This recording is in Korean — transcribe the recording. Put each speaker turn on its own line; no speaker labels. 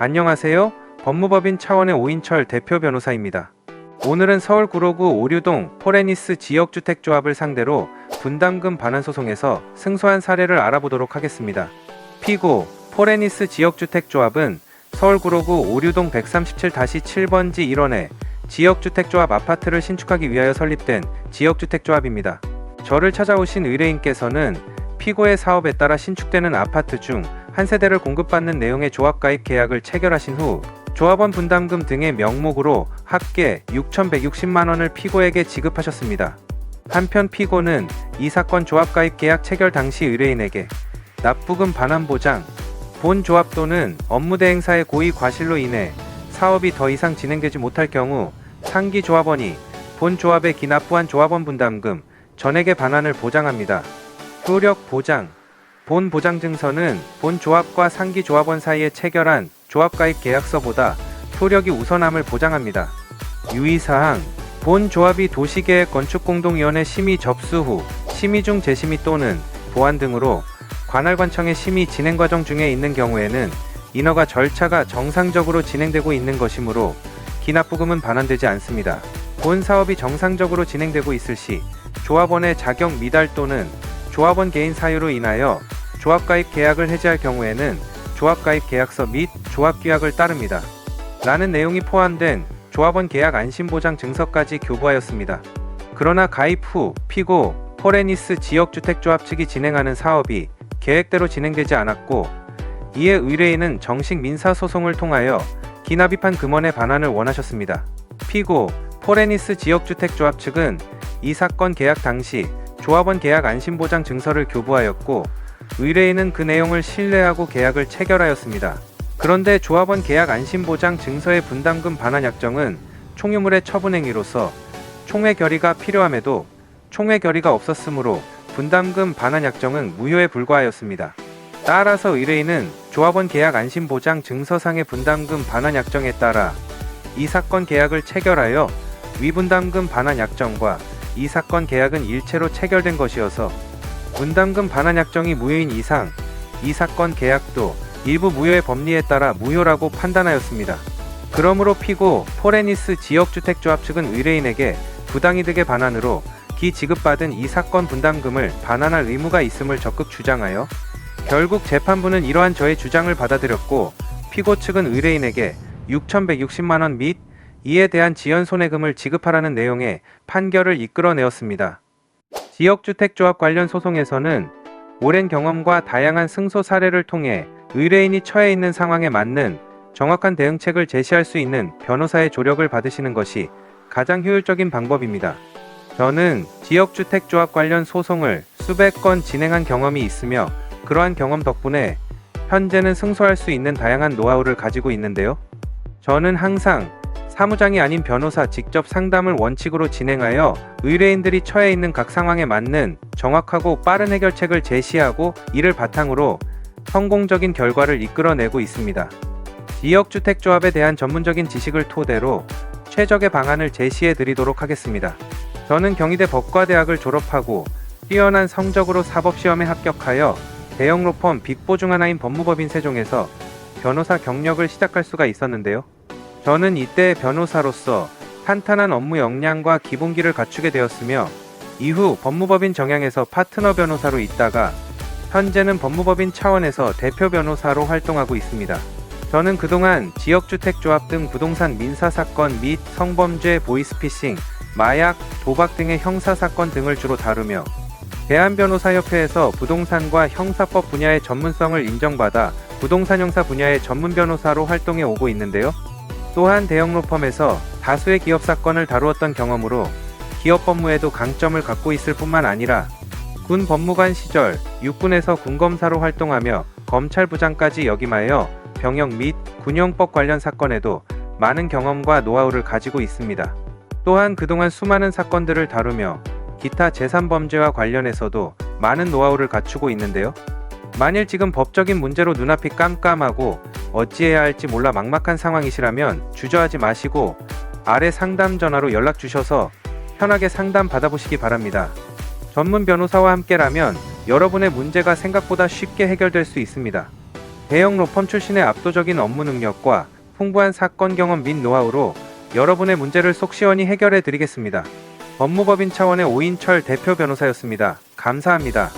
안녕하세요. 법무법인 차원의 오인철 대표 변호사입니다. 오늘은 서울 구로구 오류동 포레니스 지역주택조합을 상대로 분담금 반환 소송에서 승소한 사례를 알아보도록 하겠습니다. 피고 포레니스 지역주택조합은 서울 구로구 오류동 137-7번지 1원에 지역주택조합 아파트를 신축하기 위하여 설립된 지역주택조합입니다. 저를 찾아오신 의뢰인께서는 피고의 사업에 따라 신축되는 아파트 중 한 세대를 공급받는 내용의 조합가입 계약을 체결하신 후 조합원 분담금 등의 명목으로 합계 6,160만원을 피고에게 지급하셨습니다. 한편 피고는 이 사건 조합가입 계약 체결 당시 의뢰인에게 납부금 반환 보장, 본 조합 또는 업무 대행사의 고의 과실로 인해 사업이 더 이상 진행되지 못할 경우 상기 조합원이 본 조합에 기납부한 조합원 분담금 전액의 반환을 보장합니다. 효력 보장, 본 보장증서는 본 조합과 상기 조합원 사이에 체결한 조합가입 계약서보다 효력이 우선함을 보장합니다. 유의사항, 본 조합이 도시계획건축공동위원회 심의 접수 후 심의 중 재심의 또는 보완 등으로 관할관청의 심의 진행 과정 중에 있는 경우에는 인허가 절차가 정상적으로 진행되고 있는 것이므로 기납부금은 반환되지 않습니다. 본 사업이 정상적으로 진행되고 있을 시 조합원의 자격 미달 또는 조합원 개인 사유로 인하여 조합가입 계약을 해지할 경우에는 조합가입 계약서 및 조합규약을 따릅니다. 라는 내용이 포함된 조합원 계약 안심보장 증서까지 교부하였습니다. 그러나 가입 후 피고 포레니스 지역주택조합 측이 진행하는 사업이 계획대로 진행되지 않았고 이에 의뢰인은 정식 민사소송을 통하여 기납입한 금원의 반환을 원하셨습니다. 피고 포레니스 지역주택조합 측은 이 사건 계약 당시 조합원 계약 안심보장 증서를 교부하였고 의뢰인은 그 내용을 신뢰하고 계약을 체결하였습니다. 그런데 조합원 계약 안심보장 증서의 분담금 반환 약정은 총유물의 처분행위로서 총회 결의가 필요함에도 총회 결의가 없었으므로 분담금 반환 약정은 무효에 불과하였습니다. 따라서 의뢰인은 조합원 계약 안심보장 증서상의 분담금 반환 약정에 따라 이 사건 계약을 체결하여 위분담금 반환 약정과 이 사건 계약은 일체로 체결된 것이어서 분담금 반환 약정이 무효인 이상 이 사건 계약도 일부 무효의 법리에 따라 무효라고 판단하였습니다. 그러므로 피고 포레니스 지역주택조합 측은 의뢰인에게 부당이득의 반환으로 기 지급받은 이 사건 분담금을 반환할 의무가 있음을 적극 주장하여 결국 재판부는 이러한 저의 주장을 받아들였고 피고 측은 의뢰인에게 6,160만원 및 이에 대한 지연 손해금을 지급하라는 내용의 판결을 이끌어내었습니다. 지역주택조합 관련 소송에서는 오랜 경험과 다양한 승소 사례를 통해 의뢰인이 처해 있는 상황에 맞는 정확한 대응책을 제시할 수 있는 변호사의 조력을 받으시는 것이 가장 효율적인 방법입니다. 저는 지역주택조합 관련 소송을 수백 건 진행한 경험이 있으며 그러한 경험 덕분에 현재는 승소할 수 있는 다양한 노하우를 가지고 있는데요. 저는 항상 사무장이 아닌 변호사 직접 상담을 원칙으로 진행하여 의뢰인들이 처해 있는 각 상황에 맞는 정확하고 빠른 해결책을 제시하고 이를 바탕으로 성공적인 결과를 이끌어내고 있습니다. 지역주택조합에 대한 전문적인 지식을 토대로 최적의 방안을 제시해 드리도록 하겠습니다. 저는 경희대 법과대학을 졸업하고 뛰어난 성적으로 사법시험에 합격하여 대형 로펌 빅4 중 하나인 법무법인 세종에서 변호사 경력을 시작할 수가 있었는데요. 저는 이때 변호사로서 탄탄한 업무 역량과 기본기를 갖추게 되었으며 이후 법무법인 정양에서 파트너 변호사로 있다가 현재는 법무법인 차원에서 대표 변호사로 활동하고 있습니다. 저는 그동안 지역주택조합 등 부동산 민사사건 및 성범죄, 보이스피싱, 마약, 도박 등의 형사사건 등을 주로 다루며 대한변호사협회에서 부동산과 형사법 분야의 전문성을 인정받아 부동산 형사 분야의 전문 변호사로 활동해 오고 있는데요. 또한 대형 로펌에서 다수의 기업 사건을 다루었던 경험으로 기업 법무에도 강점을 갖고 있을 뿐만 아니라 군 법무관 시절 육군에서 군검사로 활동하며 검찰부장까지 역임하여 병역 및 군용법 관련 사건에도 많은 경험과 노하우를 가지고 있습니다. 또한 그동안 수많은 사건들을 다루며 기타 제3범죄와 관련해서도 많은 노하우를 갖추고 있는데요. 만일 지금 법적인 문제로 눈앞이 깜깜하고 어찌해야 할지 몰라 막막한 상황이시라면 주저하지 마시고 아래 상담 전화로 연락 주셔서 편하게 상담 받아보시기 바랍니다. 전문 변호사와 함께라면 여러분의 문제가 생각보다 쉽게 해결될 수 있습니다. 대형 로펌 출신의 압도적인 업무 능력과 풍부한 사건 경험 및 노하우로 여러분의 문제를 속 시원히 해결해 드리겠습니다. 법무법인 차원의 오인철 대표 변호사였습니다. 감사합니다.